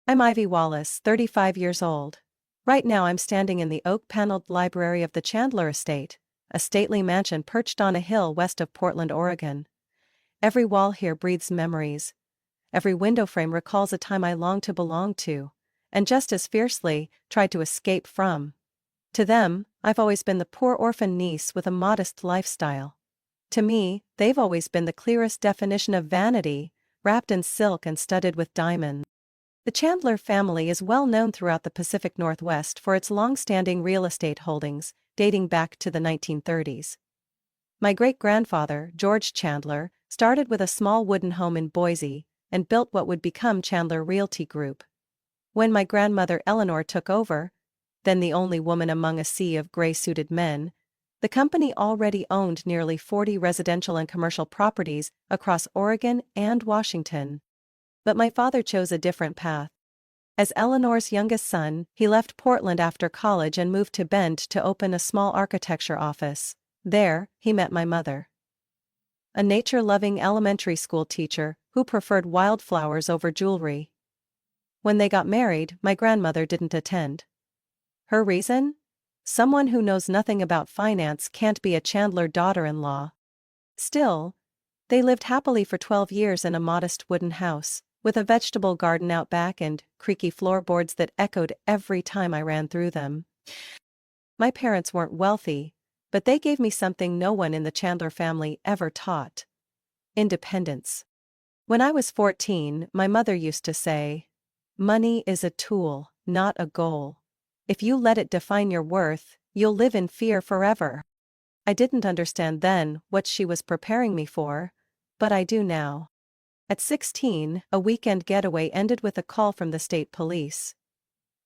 I'm Ivy Wallace, 35 years old. Right now I'm standing in the oak-paneled library of the Chandler Estate, a stately mansion perched on a hill west of Portland, Oregon. Every wall here breathes memories. Every window frame recalls a time I longed to belong to, and just as fiercely, tried to escape from. To them, I've always been the poor orphan niece with a modest lifestyle. To me, they've always been the clearest definition of vanity, wrapped in silk and studded with diamonds. The Chandler family is well known throughout the Pacific Northwest for its long-standing real estate holdings, dating back to the 1930s. My great-grandfather, George Chandler, started with a small wooden home in Boise and built what would become Chandler Realty Group. When my grandmother Eleanor took over, then the only woman among a sea of gray-suited men, the company already owned nearly 40 residential and commercial properties across Oregon and Washington. But my father chose a different path. As Eleanor's youngest son, he left Portland after college and moved to Bend to open a small architecture office. There, he met my mother, a nature-loving elementary school teacher who preferred wildflowers over jewelry. When they got married, my grandmother didn't attend. Her reason? Someone who knows nothing about finance can't be a Chandler daughter-in-law. Still, they lived happily for 12 years in a modest wooden house, with a vegetable garden out back and creaky floorboards that echoed every time I ran through them. My parents weren't wealthy, but they gave me something no one in the Chandler family ever taught: independence. When I was 14, my mother used to say, "Money is a tool, not a goal. If you let it define your worth, you'll live in fear forever." I didn't understand then what she was preparing me for, but I do now. At 16, a weekend getaway ended with a call from the state police.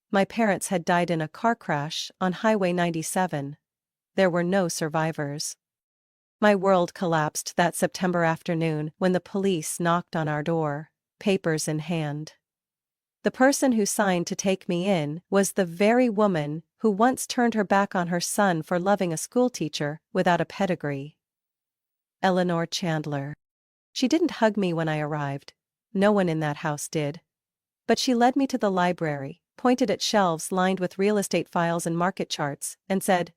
My parents had died in a car crash on Highway 97. There were no survivors. My world collapsed that September afternoon when the police knocked on our door, papers in hand. The person who signed to take me in was the very woman who once turned her back on her son for loving a schoolteacher without a pedigree. Eleanor Chandler. She didn't hug me when I arrived. No one in that house did. But she led me to the library, pointed at shelves lined with real estate files and market charts, and said,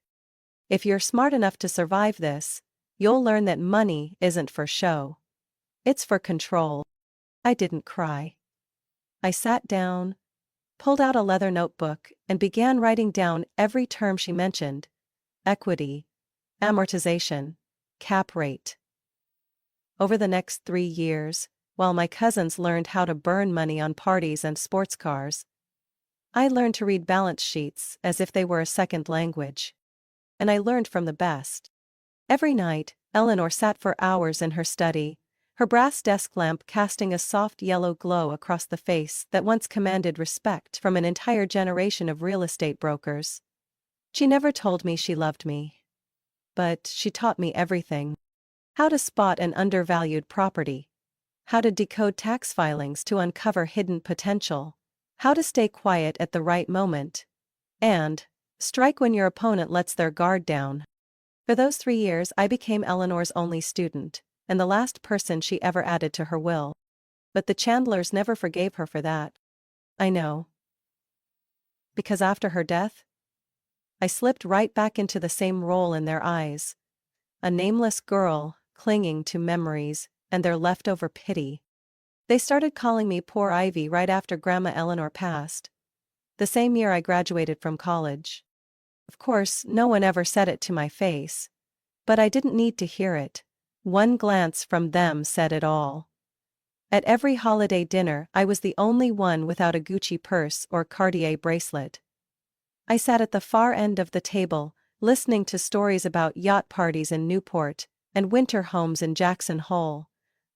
"If you're smart enough to survive this, you'll learn that money isn't for show. It's for control." I didn't cry. I sat down, pulled out a leather notebook, and began writing down every term she mentioned: equity, amortization, cap rate. Over the next 3 years, while my cousins learned how to burn money on parties and sports cars, I learned to read balance sheets as if they were a second language. And I learned from the best. Every night, Eleanor sat for hours in her study, her brass desk lamp casting a soft yellow glow across the face that once commanded respect from an entire generation of real estate brokers. She never told me she loved me. But she taught me everything. How to spot an undervalued property. How to decode tax filings to uncover hidden potential. How to stay quiet at the right moment. And strike when your opponent lets their guard down. For those 3 years I became Eleanor's only student, and the last person she ever added to her will. But the Chandlers never forgave her for that. I know. Because after her death, I slipped right back into the same role in their eyes. A nameless girl, clinging to memories and their leftover pity. They started calling me Poor Ivy right after Grandma Eleanor passed, the same year I graduated from college. Of course, no one ever said it to my face, but I didn't need to hear it. One glance from them said it all. At every holiday dinner, I was the only one without a Gucci purse or Cartier bracelet. I sat at the far end of the table, listening to stories about yacht parties in Newport and winter homes in Jackson Hole,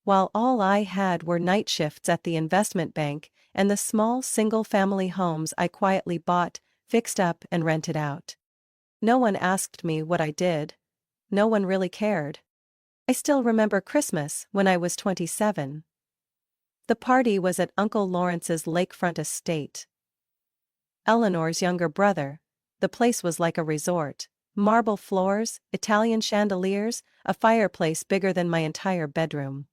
while all I had were night shifts at the investment bank and the small single-family homes I quietly bought, fixed up, and rented out. No one asked me what I did. No one really cared. I still remember Christmas when I was 27. The party was at Uncle Lawrence's lakefront estate. Eleanor's younger brother. The place was like a resort. Marble floors, Italian chandeliers, a fireplace bigger than my entire bedroom.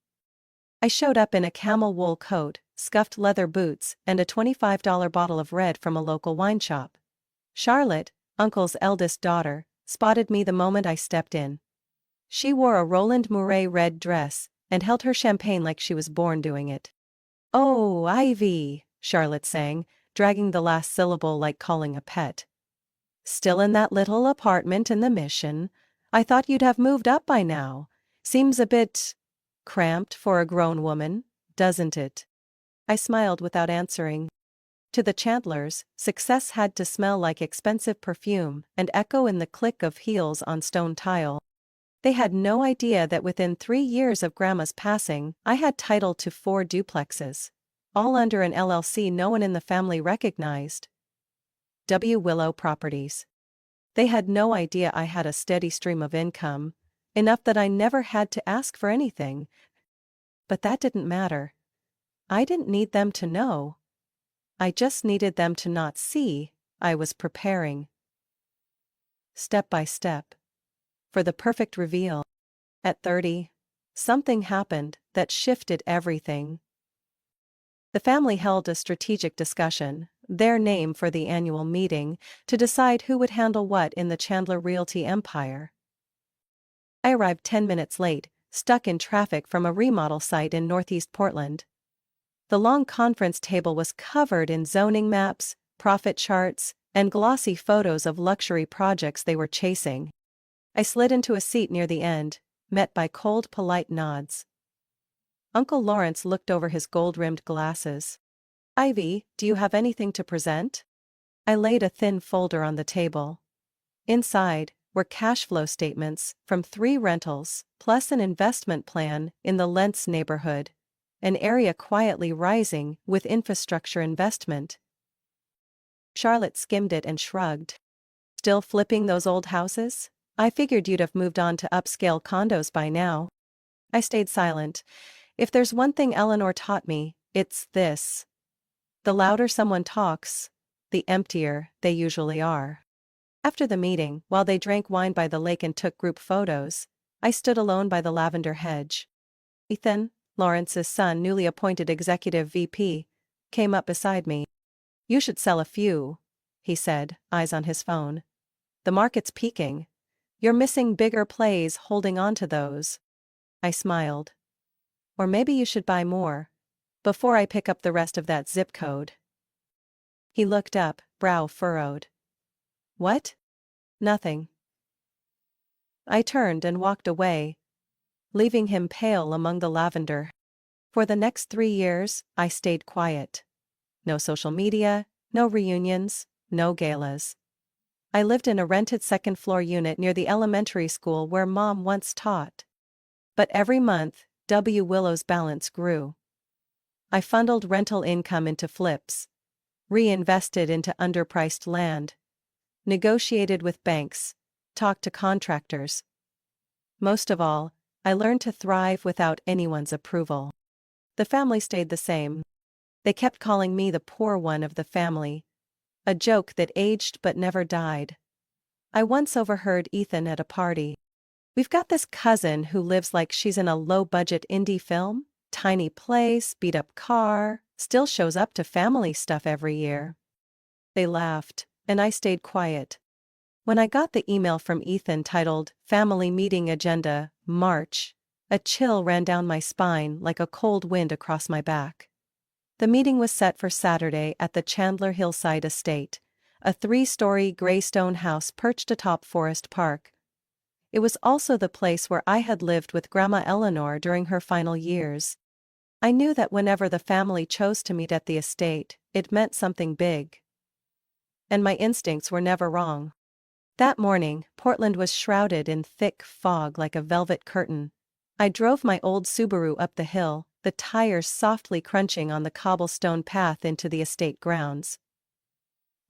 I showed up in a camel wool coat, scuffed leather boots, and a $25 bottle of red from a local wine shop. Charlotte, Uncle's eldest daughter, spotted me the moment I stepped in. She wore a Roland Mouret red dress, and held her champagne like she was born doing it. "Oh, Ivy," Charlotte sang, dragging the last syllable like calling a pet. "Still in that little apartment in the Mission? I thought you'd have moved up by now. Seems a bit cramped for a grown woman, doesn't it?" I smiled without answering. To the Chandlers, success had to smell like expensive perfume and echo in the click of heels on stone tile. They had no idea that within 3 years of Grandma's passing, I had title to 4 duplexes, all under an LLC no one in the family recognized. W. Willow Properties. They had no idea I had a steady stream of income, enough that I never had to ask for anything. But that didn't matter. I didn't need them to know. I just needed them to not see I was preparing. Step by step. For the perfect reveal. At 30, something happened that shifted everything. The family held a strategic discussion, their name for the annual meeting, to decide who would handle what in the Chandler Realty empire. I arrived 10 minutes late, stuck in traffic from a remodel site in Northeast Portland. The long conference table was covered in zoning maps, profit charts, and glossy photos of luxury projects they were chasing. I slid into a seat near the end, met by cold, polite nods. Uncle Lawrence looked over his gold-rimmed glasses. "Ivy, do you have anything to present?" I laid a thin folder on the table. Inside were cash flow statements from 3 rentals, plus an investment plan in the Lentz neighborhood, an area quietly rising with infrastructure investment. Charlotte skimmed it and shrugged. "Still flipping those old houses? I figured you'd have moved on to upscale condos by now." I stayed silent. If there's one thing Eleanor taught me, it's this. The louder someone talks, the emptier they usually are. After the meeting, while they drank wine by the lake and took group photos, I stood alone by the lavender hedge. Ethan, Lawrence's son, newly appointed executive VP, came up beside me. "You should sell a few," he said, eyes on his phone. "The market's peaking. You're missing bigger plays holding on to those." I smiled. "Or maybe you should buy more. Before I pick up the rest of that zip code." He looked up, brow furrowed. "What?" "Nothing." I turned and walked away, leaving him pale among the lavender. For the next 3 years, I stayed quiet. No social media, no reunions, no galas. I lived in a rented second-floor unit near the elementary school where Mom once taught. But every month, W. Willow's balance grew. I funneled rental income into flips, reinvested into underpriced land, negotiated with banks, talked to contractors. Most of all, I learned to thrive without anyone's approval. The family stayed the same. They kept calling me the poor one of the family, a joke that aged but never died. I once overheard Ethan at a party. "We've got this cousin who lives like she's in a low-budget indie film, tiny place, beat-up car, still shows up to family stuff every year." They laughed, and I stayed quiet. When I got the email from Ethan titled "Family Meeting Agenda, March," a chill ran down my spine like a cold wind across my back. The meeting was set for Saturday at the Chandler Hillside Estate, a 3-story gray stone house perched atop Forest Park. It was also the place where I had lived with Grandma Eleanor during her final years. I knew that whenever the family chose to meet at the estate, it meant something big. And my instincts were never wrong. That morning, Portland was shrouded in thick fog like a velvet curtain. I drove my old Subaru up the hill, the tires softly crunching on the cobblestone path into the estate grounds.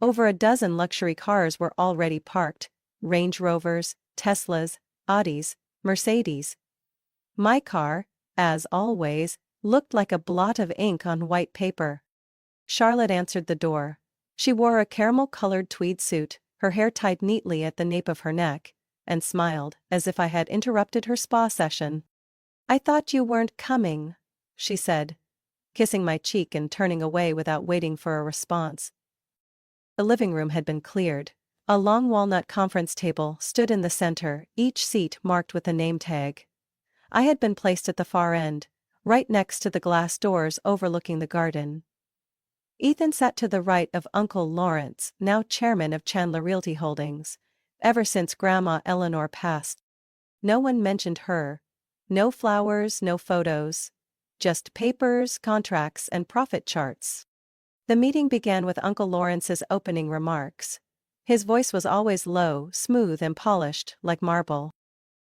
Over a dozen luxury cars were already parked: Range Rovers, Teslas, Audis, Mercedes. My car, as always, looked like a blot of ink on white paper. Charlotte answered the door. She wore a caramel-colored tweed suit, her hair tied neatly at the nape of her neck, and smiled as if I had interrupted her spa session. "I thought you weren't coming," she said, kissing my cheek and turning away without waiting for a response. The living room had been cleared. A long walnut conference table stood in the center, each seat marked with a name tag. I had been placed at the far end, right next to the glass doors overlooking the garden. Ethan sat to the right of Uncle Lawrence, now chairman of Chandler Realty Holdings. Ever since Grandma Eleanor passed, no one mentioned her. No flowers, no photos. Just papers, contracts, and profit charts. The meeting began with Uncle Lawrence's opening remarks. His voice was always low, smooth, and polished, like marble.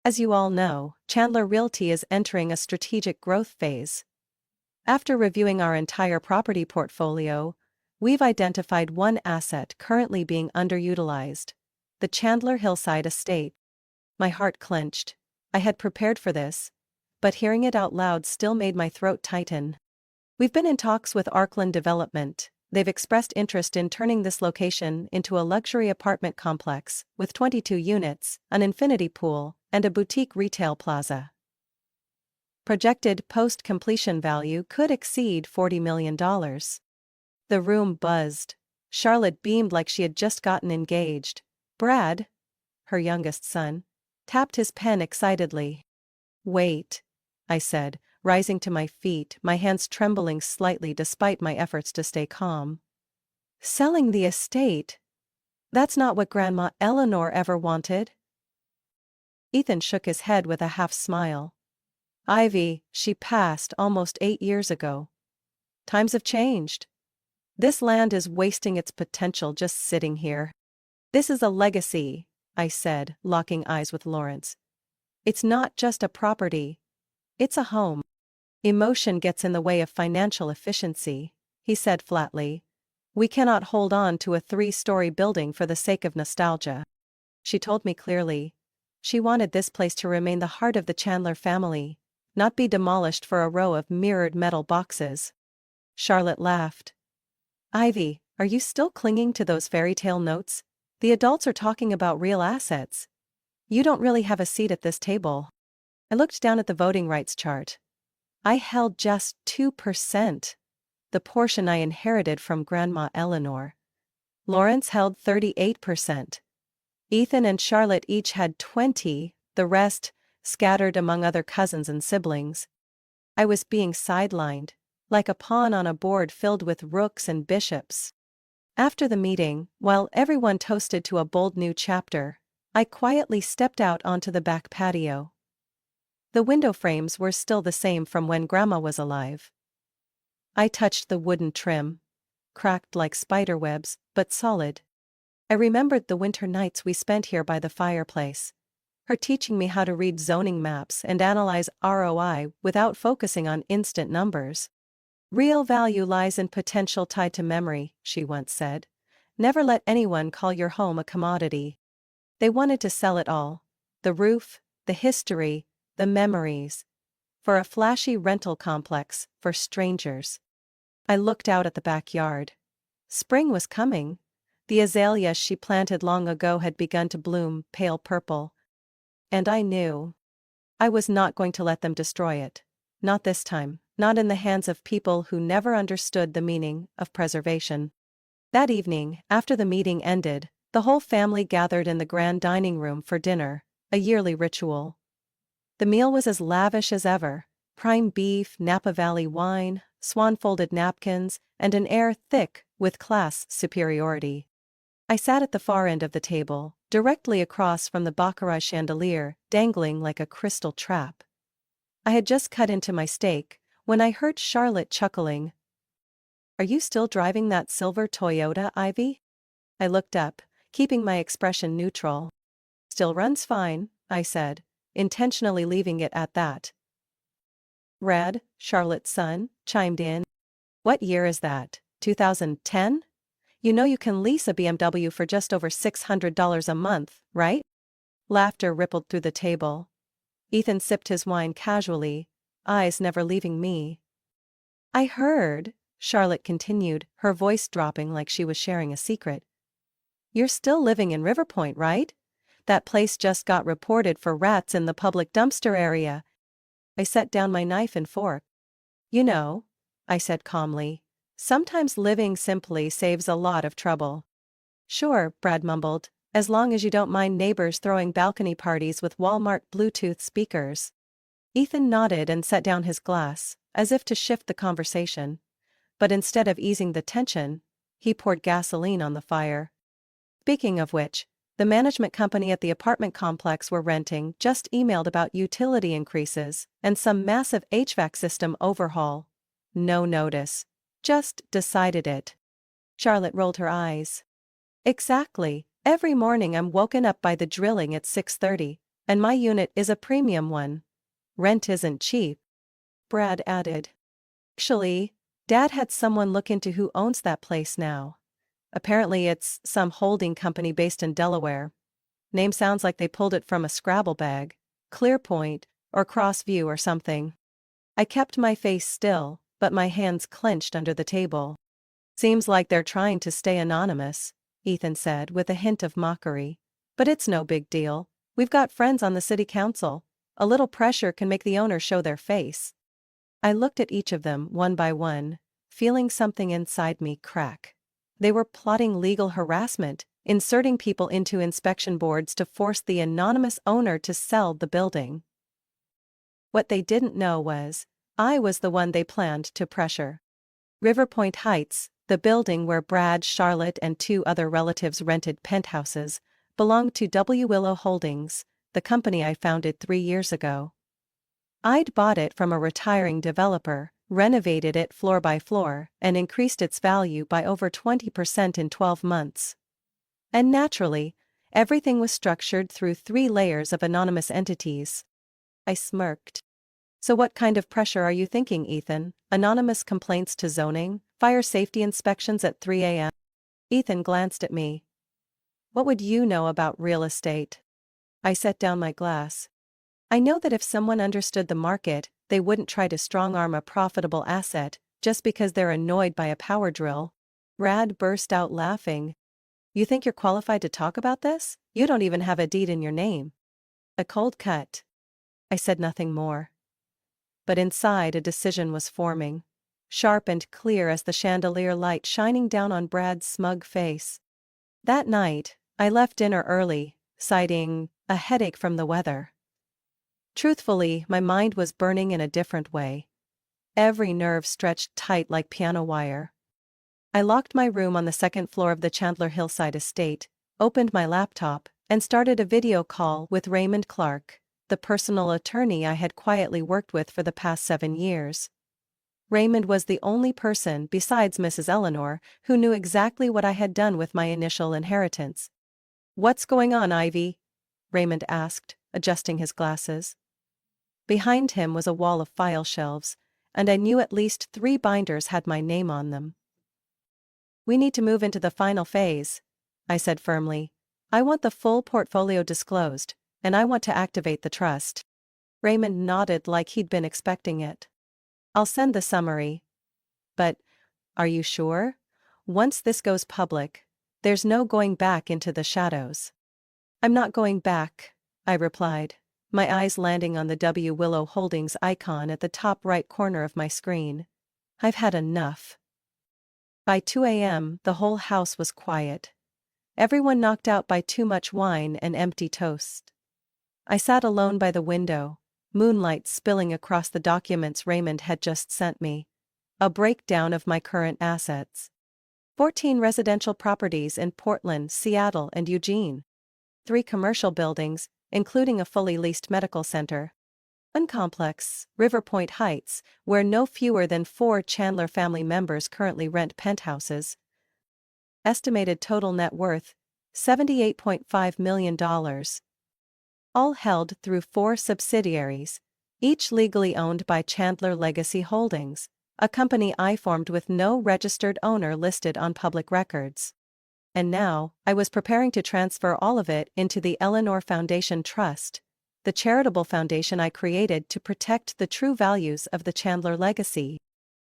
As you all know, Chandler Realty is entering a strategic growth phase. After reviewing our entire property portfolio, we've identified one asset currently being underutilized: the Chandler Hillside Estate. My heart clenched. I had prepared for this, but hearing it out loud still made my throat tighten. We've been in talks with Arkland Development. They've expressed interest in turning this location into a luxury apartment complex with 22 units, an infinity pool, and a boutique retail plaza. Projected post-completion value could exceed $40 million. The room buzzed. Charlotte beamed like she had just gotten engaged. Brad, her youngest son, tapped his pen excitedly. "Wait," I said, rising to my feet, my hands trembling slightly despite my efforts to stay calm. "Selling the estate? That's not what Grandma Eleanor ever wanted." Ethan shook his head with a half-smile. "Ivy, she passed almost 8 years ago. Times have changed. This land is wasting its potential just sitting here." "This is a legacy," I said, locking eyes with Lawrence. "It's not just a property. It's a home." "Emotion gets in the way of financial efficiency," he said flatly. "We cannot hold on to a 3-story building for the sake of nostalgia." She told me clearly. She wanted this place to remain the heart of the Chandler family, not be demolished for a row of mirrored metal boxes. Charlotte laughed. "Ivy, are you still clinging to those fairy tale notes? The adults are talking about real assets. You don't really have a seat at this table." I looked down at the voting rights chart. I held just 2%, the portion I inherited from Grandma Eleanor. Lawrence held 38%. Ethan and Charlotte each had 20%, the rest scattered among other cousins and siblings. I was being sidelined, like a pawn on a board filled with rooks and bishops. After the meeting, while everyone toasted to a bold new chapter, I quietly stepped out onto the back patio. The window frames were still the same from when Grandma was alive. I touched the wooden trim. Cracked like spiderwebs, but solid. I remembered the winter nights we spent here by the fireplace. Her teaching me how to read zoning maps and analyze ROI without focusing on instant numbers. "Real value lies in potential tied to memory," she once said. "Never let anyone call your home a commodity." They wanted to sell it all. The roof, the history, the memories. For a flashy rental complex, for strangers. I looked out at the backyard. Spring was coming. The azaleas she planted long ago had begun to bloom, pale purple. And I knew. I was not going to let them destroy it. Not this time, not in the hands of people who never understood the meaning of preservation. That evening, after the meeting ended, the whole family gathered in the grand dining room for dinner, a yearly ritual. The meal was as lavish as ever: prime beef, Napa Valley wine, swan-folded napkins, and an air thick with class superiority. I sat at the far end of the table, directly across from the baccarat chandelier, dangling like a crystal trap. I had just cut into my steak when I heard Charlotte chuckling. "Are you still driving that silver Toyota, Ivy?" I looked up, keeping my expression neutral. "Still runs fine," I said, intentionally leaving it at that. "Red," Charlotte's son, chimed in. "What year is that, 2010? You know you can lease a BMW for just over $600 a month, right?" Laughter rippled through the table. Ethan sipped his wine casually, eyes never leaving me. "I heard," Charlotte continued, her voice dropping like she was sharing a secret. "You're still living in River Point, right? That place just got reported for rats in the public dumpster area." I set down my knife and fork. "You know, I said calmly. Sometimes living simply saves a lot of trouble. Sure, Brad mumbled, as long as you don't mind neighbors throwing balcony parties with Walmart Bluetooth speakers. Ethan nodded and set down his glass, as if to shift the conversation. But instead of easing the tension, he poured gasoline on the fire. Speaking of which, the management company at the apartment complex we're renting just emailed about utility increases and some massive HVAC system overhaul. No notice. Just decided it. Charlotte rolled her eyes. Exactly. Every morning I'm woken up by the drilling at 6:30, and my unit is a premium one. Rent isn't cheap. Brad added. Actually, Dad had someone look into who owns that place now. Apparently it's some holding company based in Delaware. Name sounds like they pulled it from a Scrabble bag, Clearpoint, or Crossview or something. I kept my face still, but my hands clenched under the table. Seems like they're trying to stay anonymous, Ethan said with a hint of mockery. But it's no big deal. We've got friends on the city council. A little pressure can make the owner show their face. I looked at each of them one by one, feeling something inside me crack. They were plotting legal harassment, inserting people into inspection boards to force the anonymous owner to sell the building. What they didn't know was, I was the one they planned to pressure. Riverpoint Heights, the building where Brad, Charlotte and 2 other relatives rented penthouses, belonged to W. Willow Holdings, the company I founded 3 years ago. I'd bought it from a retiring developer, renovated it floor by floor, and increased its value by over 20% in 12 months. And naturally, everything was structured through 3 layers of anonymous entities. I smirked. So what kind of pressure are you thinking, Ethan? Anonymous complaints to zoning, fire safety inspections at 3 a.m.? Ethan glanced at me. What would you know about real estate? I set down my glass. I know that if someone understood the market, they wouldn't try to strong-arm a profitable asset just because they're annoyed by a power drill. Brad burst out laughing. You think you're qualified to talk about this? You don't even have a deed in your name. A cold cut. I said nothing more. But inside a decision was forming, sharp and clear as the chandelier light shining down on Brad's smug face. That night, I left dinner early, citing a headache from the weather. Truthfully, my mind was burning in a different way. Every nerve stretched tight like piano wire. I locked my room on the 2nd floor of the Chandler Hillside estate, opened my laptop, and started a video call with Raymond Clark, the personal attorney I had quietly worked with for the past 7 years. Raymond was the only person besides Mrs. Eleanor who knew exactly what I had done with my initial inheritance. "What's going on, Ivy?" Raymond asked, adjusting his glasses. Behind him was a wall of file shelves, and I knew at least 3 binders had my name on them. "We need to move into the final phase," I said firmly. "I want the full portfolio disclosed, and I want to activate the trust." Raymond nodded like he'd been expecting it. "I'll send the summary. But, are you sure? Once this goes public, there's no going back into the shadows." "I'm not going back," I replied, my eyes landing on the W. Willow Holdings icon at the top right corner of my screen. "I've had enough." By 2 a.m., the whole house was quiet. Everyone knocked out by too much wine and empty toast. I sat alone by the window, moonlight spilling across the documents Raymond had just sent me. A breakdown of my current assets. 14 residential properties in Portland, Seattle, and Eugene. 3 commercial buildings, including a fully leased medical center. 1 complex, Riverpoint Heights, where no fewer than 4 Chandler family members currently rent penthouses. Estimated total net worth, $78.5 million. All held through 4 subsidiaries, each legally owned by Chandler Legacy Holdings, a company I formed with no registered owner listed on public records. And now, I was preparing to transfer all of it into the Eleanor Foundation Trust, the charitable foundation I created to protect the true values of the Chandler legacy.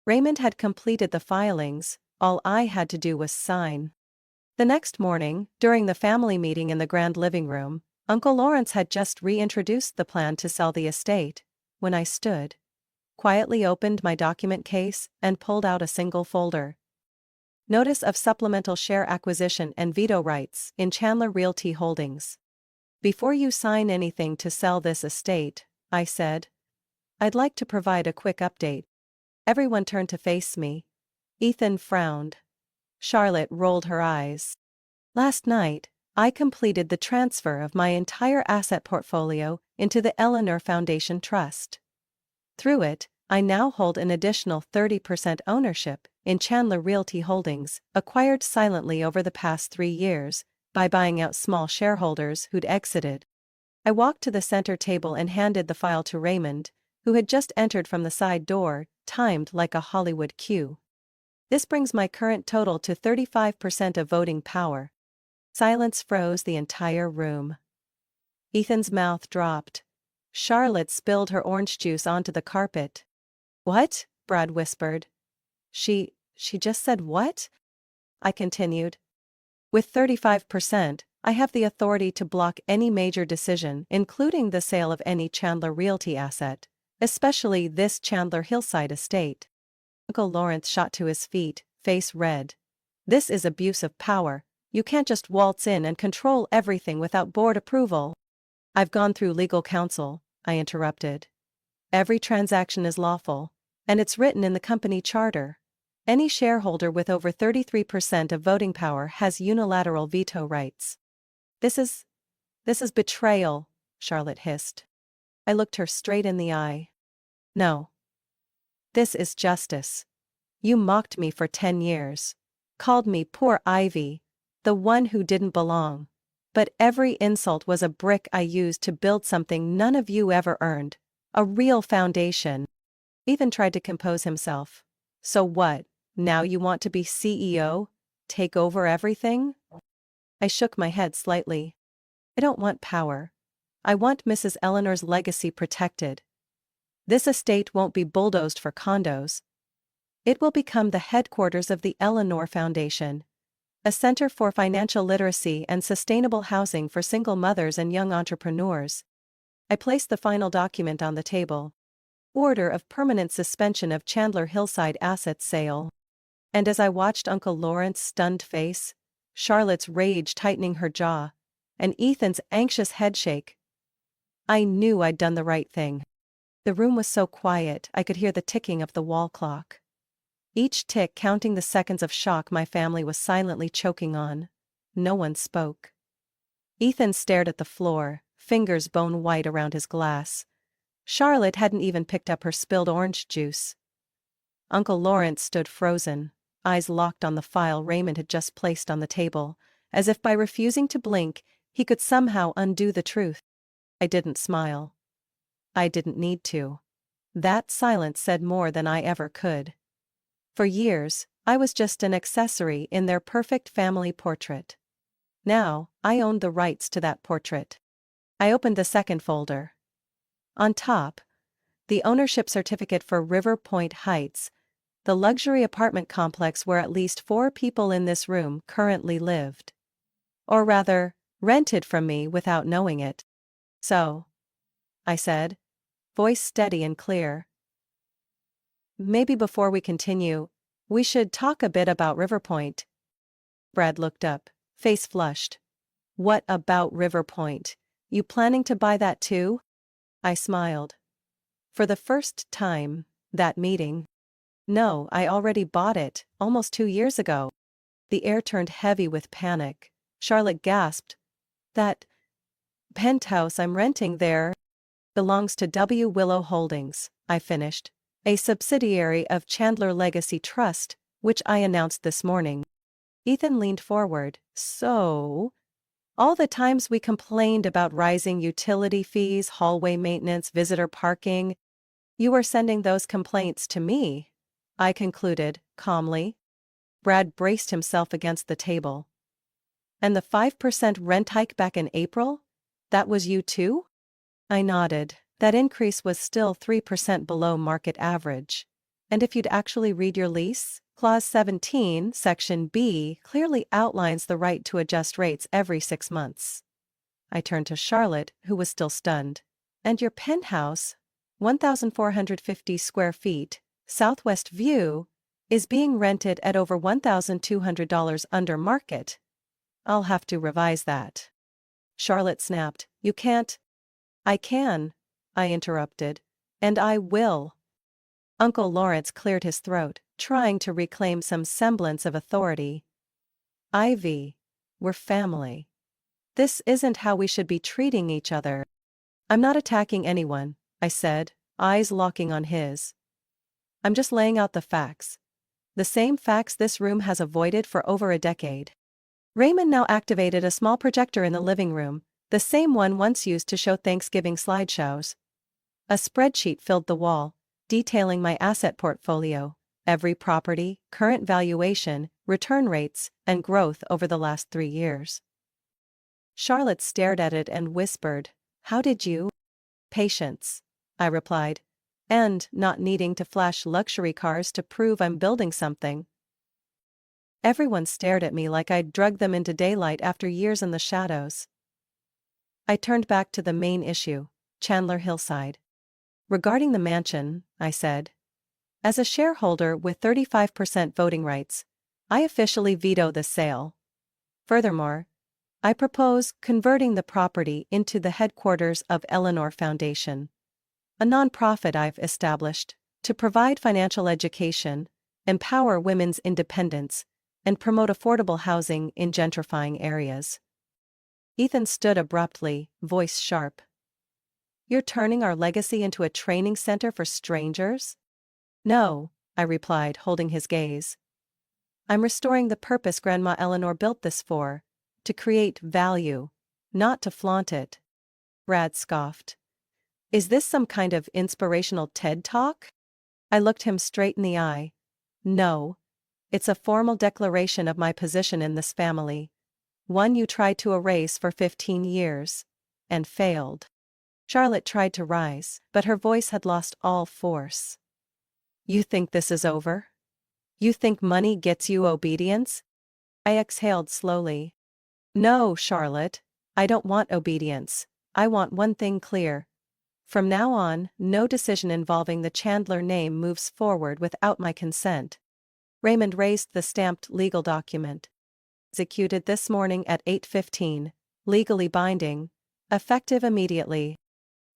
Raymond had completed the filings, all I had to do was sign. The next morning, during the family meeting in the grand living room, Uncle Lawrence had just reintroduced the plan to sell the estate, when I stood quietly opened my document case and pulled out a single folder. Notice of supplemental share acquisition and veto rights in Chandler Realty Holdings. Before you sign anything to sell this estate, I said, I'd like to provide a quick update. Everyone turned to face me. Ethan frowned. Charlotte rolled her eyes. Last night, I completed the transfer of my entire asset portfolio into the Eleanor Foundation Trust. Through it, I now hold an additional 30% ownership in Chandler Realty Holdings, acquired silently over the past 3 years, by buying out small shareholders who'd exited. I walked to the center table and handed the file to Raymond, who had just entered from the side door, timed like a Hollywood cue. This brings my current total to 35% of voting power. Silence froze the entire room. Ethan's mouth dropped. Charlotte spilled her orange juice onto the carpet. What? Brad whispered. She just said what? I continued. With 35%, I have the authority to block any major decision, including the sale of any Chandler Realty asset, especially this Chandler Hillside estate. Uncle Lawrence shot to his feet, face red. This is abuse of power. You can't just waltz in and control everything without board approval. I've gone through legal counsel, I interrupted. Every transaction is lawful, and it's written in the company charter. Any shareholder with over 33% of voting power has unilateral veto rights. This is betrayal, Charlotte hissed. I looked her straight in the eye. No. This is justice. You mocked me for 10 years. Called me poor Ivy, the one who didn't belong. But every insult was a brick I used to build something none of you ever earned. A real foundation. Ethan tried to compose himself. So what? Now you want to be CEO? Take over everything? I shook my head slightly. I don't want power. I want Mrs. Eleanor's legacy protected. This estate won't be bulldozed for condos. It will become the headquarters of the Eleanor Foundation, a center for financial literacy and sustainable housing for single mothers and young entrepreneurs. I placed the final document on the table. Order of permanent suspension of Chandler Hillside assets sale. And as I watched Uncle Lawrence's stunned face, Charlotte's rage tightening her jaw, and Ethan's anxious headshake, I knew I'd done the right thing. The room was so quiet I could hear the ticking of the wall clock. Each tick counting the seconds of shock my family was silently choking on. No one spoke. Ethan stared at the floor, fingers bone white around his glass. Charlotte hadn't even picked up her spilled orange juice. Uncle Lawrence stood frozen, eyes locked on the file Raymond had just placed on the table, as if by refusing to blink, he could somehow undo the truth. I didn't smile. I didn't need to. That silence said more than I ever could. For years, I was just an accessory in their perfect family portrait. Now, I owned the rights to that portrait. I opened the second folder. On top, the ownership certificate for River Point Heights, the luxury apartment complex where at least 4 people in this room currently lived. Or rather, rented from me without knowing it. So, I said, voice steady and clear. Maybe before we continue, we should talk a bit about River Point. Brad looked up, face flushed. What about River Point? You planning to buy that too? I smiled. For the first time, that meeting. No, I already bought it, almost 2 years ago. The air turned heavy with panic. Charlotte gasped. That penthouse I'm renting there belongs to W. Willow Holdings, I finished, a subsidiary of Chandler Legacy Trust, which I announced this morning. Ethan leaned forward. So, all the times we complained about rising utility fees, hallway maintenance, visitor parking, you were sending those complaints to me, I concluded, calmly. Brad braced himself against the table. And the 5% rent hike back in April? That was you too? I nodded. That increase was still 3% below market average. And if you'd actually read your lease, Clause 17, Section B, clearly outlines the right to adjust rates every 6 months. I turned to Charlotte, who was still stunned. And your penthouse? 1,450 square feet, southwest view, is being rented at over $1,200 under market. I'll have to revise that. Charlotte snapped. You can't. I can, I interrupted. And I will. Uncle Lawrence cleared his throat, trying to reclaim some semblance of authority. Ivy, we're family. This isn't how we should be treating each other. I'm not attacking anyone, I said, eyes locking on his. I'm just laying out the facts. The same facts this room has avoided for over a decade. Raymond now activated a small projector in the living room, the same one once used to show Thanksgiving slideshows. A spreadsheet filled the wall, detailing my asset portfolio, every property, current valuation, return rates, and growth over the last 3 years. Charlotte stared at it and whispered, "How did you?" "Patience," I replied. "And not needing to flash luxury cars to prove I'm building something." Everyone stared at me like I'd drugged them into daylight after years in the shadows. I turned back to the main issue, Chandler Hillside. "Regarding the mansion," I said. "As a shareholder with 35% voting rights, I officially veto the sale. Furthermore, I propose converting the property into the headquarters of Eleanor Foundation, a nonprofit I've established to provide financial education, empower women's independence, and promote affordable housing in gentrifying areas." Ethan stood abruptly, voice sharp. "You're turning our legacy into a training center for strangers?" "No," I replied, holding his gaze. "I'm restoring the purpose Grandma Eleanor built this for, to create value, not to flaunt it." Brad scoffed. "Is this some kind of inspirational TED Talk?" I looked him straight in the eye. "No. It's a formal declaration of my position in this family. One you tried to erase for 15 years. And failed." Charlotte tried to rise, but her voice had lost all force. "You think this is over? You think money gets you obedience?" I exhaled slowly. "No, Charlotte. I don't want obedience. I want one thing clear. From now on, no decision involving the Chandler name moves forward without my consent." Raymond raised the stamped legal document. "Executed this morning at 8:15, legally binding, effective immediately."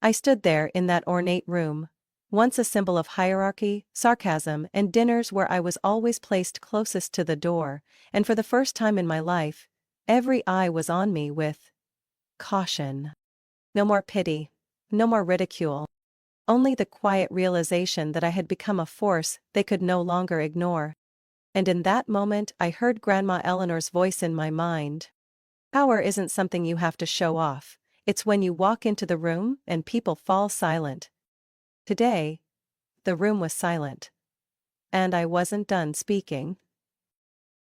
I stood there in that ornate room, once a symbol of hierarchy, sarcasm, and dinners where I was always placed closest to the door, and for the first time in my life, every eye was on me with caution. No more pity, no more ridicule. Only the quiet realization that I had become a force they could no longer ignore. And in that moment I heard Grandma Eleanor's voice in my mind. "Power isn't something you have to show off. It's when you walk into the room and people fall silent." Today, the room was silent. And I wasn't done speaking.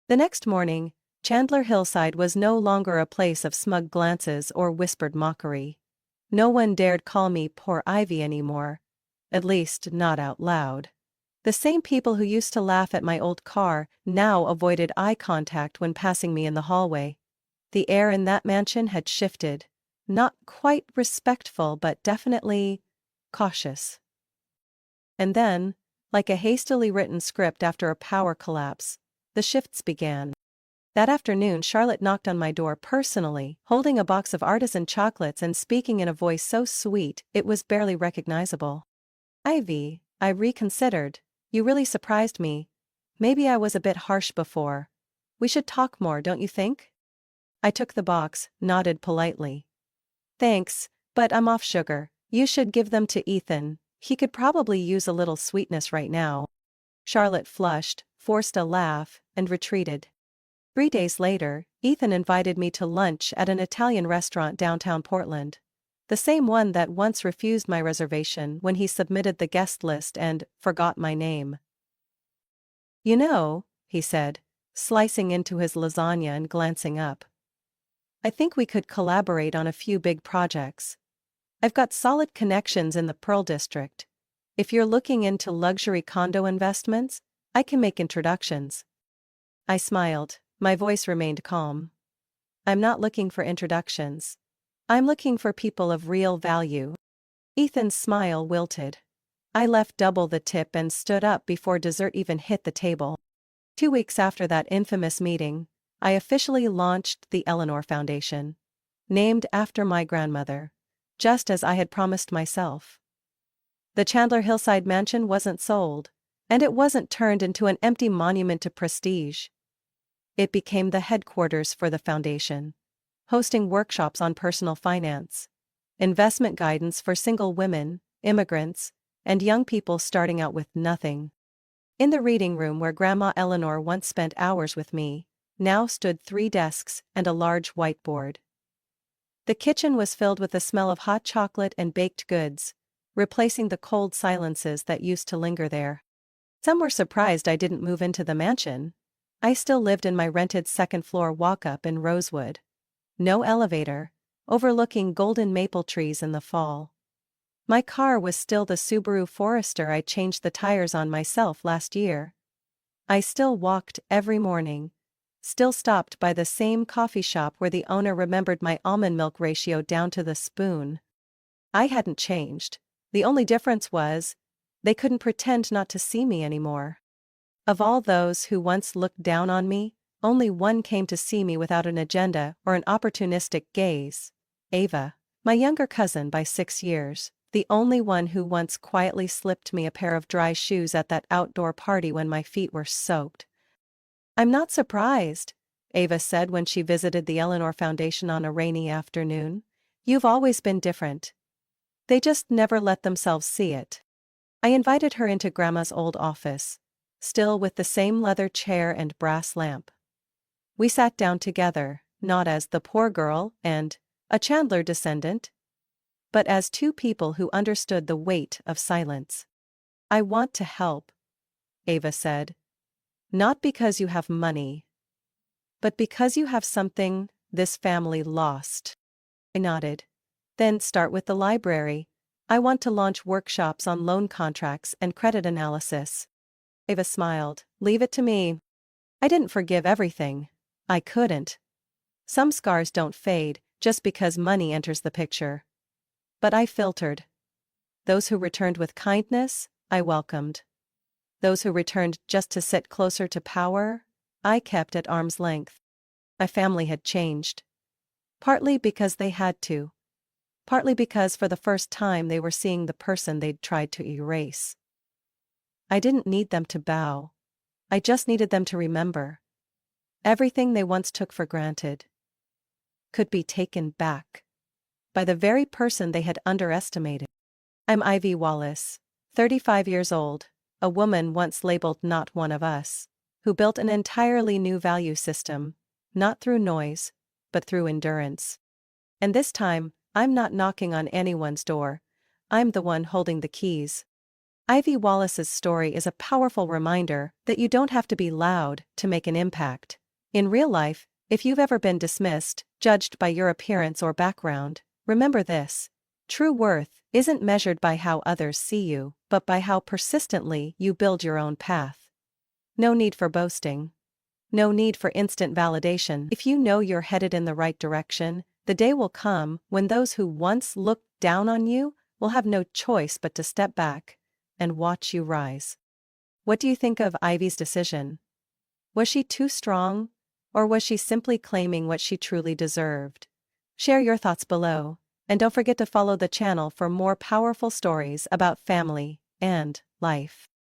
The next morning, Chandler Hillside was no longer a place of smug glances or whispered mockery. No one dared call me poor Ivy anymore. At least, not out loud. The same people who used to laugh at my old car now avoided eye contact when passing me in the hallway. The air in that mansion had shifted. Not quite respectful but definitely cautious. And then, like a hastily written script after a power collapse, the shifts began. That afternoon Charlotte knocked on my door personally, holding a box of artisan chocolates and speaking in a voice so sweet it was barely recognizable. "Ivy, I reconsidered. You really surprised me. Maybe I was a bit harsh before. We should talk more, don't you think?" I took the box, nodded politely. "Thanks, but I'm off sugar. You should give them to Ethan. He could probably use a little sweetness right now." Charlotte flushed, forced a laugh, and retreated. 3 days later, Ethan invited me to lunch at an Italian restaurant downtown Portland. The same one that once refused my reservation when he submitted the guest list and forgot my name. "You know," he said, slicing into his lasagna and glancing up, "I think we could collaborate on a few big projects. I've got solid connections in the Pearl District. If you're looking into luxury condo investments, I can make introductions." I smiled, my voice remained calm. "I'm not looking for introductions. I'm looking for people of real value." Ethan's smile wilted. I left double the tip and stood up before dessert even hit the table. 2 weeks after that infamous meeting, I officially launched the Eleanor Foundation. Named after my grandmother. Just as I had promised myself. The Chandler Hillside mansion wasn't sold, and it wasn't turned into an empty monument to prestige. It became the headquarters for the foundation, hosting workshops on personal finance, investment guidance for single women, immigrants, and young people starting out with nothing. In the reading room where Grandma Eleanor once spent hours with me, now stood 3 desks and a large whiteboard. The kitchen was filled with the smell of hot chocolate and baked goods, replacing the cold silences that used to linger there. Some were surprised I didn't move into the mansion. I still lived in my rented second-floor walk-up in Rosewood. No elevator, overlooking golden maple trees in the fall. My car was still the Subaru Forester I changed the tires on myself last year. I still walked every morning. Still stopped by the same coffee shop where the owner remembered my almond milk ratio down to the spoon. I hadn't changed. The only difference was, they couldn't pretend not to see me anymore. Of all those who once looked down on me, only one came to see me without an agenda or an opportunistic gaze. Ava, my younger cousin by 6 years, the only one who once quietly slipped me a pair of dry shoes at that outdoor party when my feet were soaked. "I'm not surprised," Ava said when she visited the Eleanor Foundation on a rainy afternoon. "You've always been different. They just never let themselves see it." I invited her into Grandma's old office, still with the same leather chair and brass lamp. We sat down together, not as the poor girl and a Chandler descendant, but as 2 people who understood the weight of silence. "I want to help," Ava said. "Not because you have money, but because you have something this family lost." I nodded. "Then start with the library. I want to launch workshops on loan contracts and credit analysis." Ava smiled. "Leave it to me." I didn't forgive everything. I couldn't. Some scars don't fade just because money enters the picture. But I filtered. Those who returned with kindness, I welcomed. Those who returned just to sit closer to power, I kept at arm's length. My family had changed. Partly because they had to. Partly because for the first time they were seeing the person they'd tried to erase. I didn't need them to bow. I just needed them to remember. Everything they once took for granted could be taken back by the very person they had underestimated. I'm Ivy Wallace, 35 years old, a woman once labeled not one of us, who built an entirely new value system, not through noise, but through endurance. And this time, I'm not knocking on anyone's door, I'm the one holding the keys. Ivy Wallace's story is a powerful reminder that you don't have to be loud to make an impact. In real life, if you've ever been dismissed, judged by your appearance or background, remember this. True worth isn't measured by how others see you, but by how persistently you build your own path. No need for boasting. No need for instant validation. If you know you're headed in the right direction, the day will come when those who once looked down on you will have no choice but to step back and watch you rise. What do you think of Ivy's decision? Was she too strong, or was she simply claiming what she truly deserved? Share your thoughts below, and don't forget to follow the channel for more powerful stories about family and life.